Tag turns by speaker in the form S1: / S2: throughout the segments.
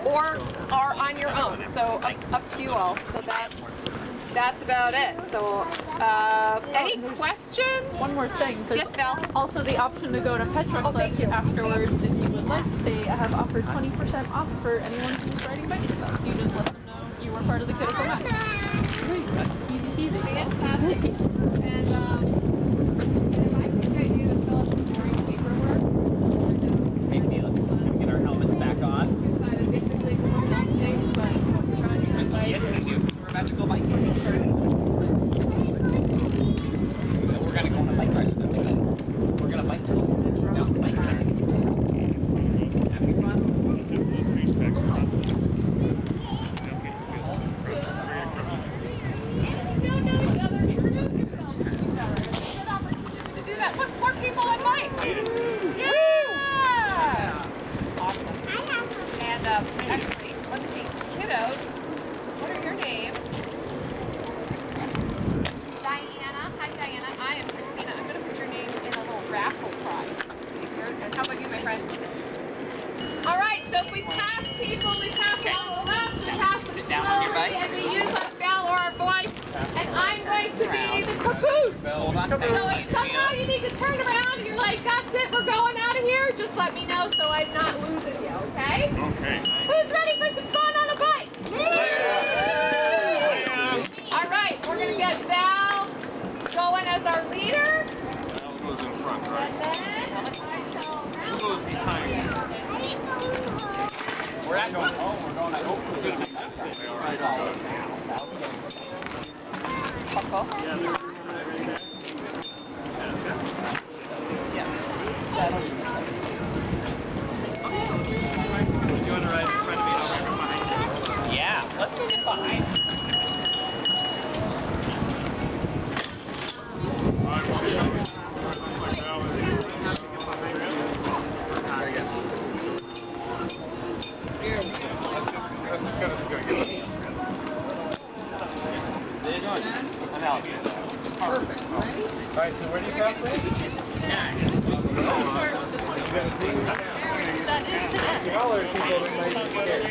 S1: or are on your own. So up to you all. So that's about it. So any questions?
S2: One more thing. There's
S1: yes, Val.
S2: Also the option to go to Petra Clips afterwards if you would like. They have offered 20% off for anyone who's riding bikes with us. You just let them know you were part of the Kidical match. Easy peasy.
S1: Fantastic. And if I can get you to fill out some boring paperwork.
S3: Maybe let's get our helmets back on.
S1: Two-sided basically so we're all safe, but we're riding on bike.
S3: Yes, we do. We're about to go biking. We're gonna go on a bike ride with them. We're gonna bike. No, bike ride. Having fun?
S1: Look, more people on bikes. Yeah! Awesome. And actually, let's see, kiddos, what are your names? Diana. Hi, Diana. I am Christina. I'm going to put your names in a little raffle prize. And how about you, my friend? All right, so if we pass people, we pass all left, we pass them slowly, and we use our bell or our voice. And I'm going to be the caboose. So if somehow you need to turn around and you're like, that's it, we're going out of here, just let me know so I'm not losing you, okay?
S4: Okay.
S1: Who's ready for some fun on a bike?
S4: Yeah.
S1: All right, we're going to get Val going as our leader.
S4: Val goes in front, right?
S1: And then I shall
S4: Who goes behind?
S3: We're not going home. We're going to hopefully.
S4: They already got it.
S3: You want to ride in front of me and I'll ride behind you? Yeah, let's get it behind.
S4: Let's just go get it.
S3: I'm out.
S4: Perfect. Alright, so where do you pass me? You gotta dig it down.
S2: That is to end.
S4: Y'all are people that might be scared.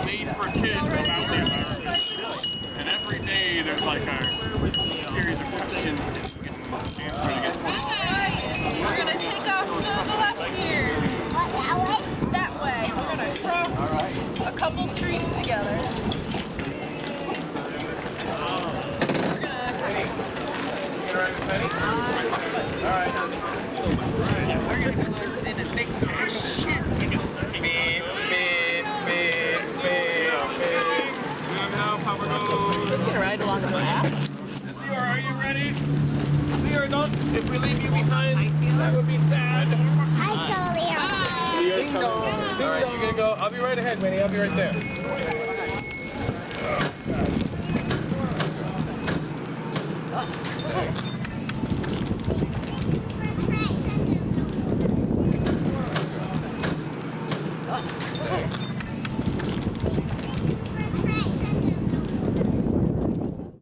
S5: Made for kids about their and every day there's like a series of questions and answers to get
S2: We're going to take off to the left here. That way. We're going to cross a couple streets together. We're going to...
S4: You gonna ride with Penny? Alright.
S3: We're going to go in and make shit.
S2: Just going to ride along the path.
S5: Leora, are you ready? Leora, don't. If we leave you behind, that would be sad.
S4: Ding dong. Alright, you're gonna go. I'll be right ahead, Minnie. I'll be right there.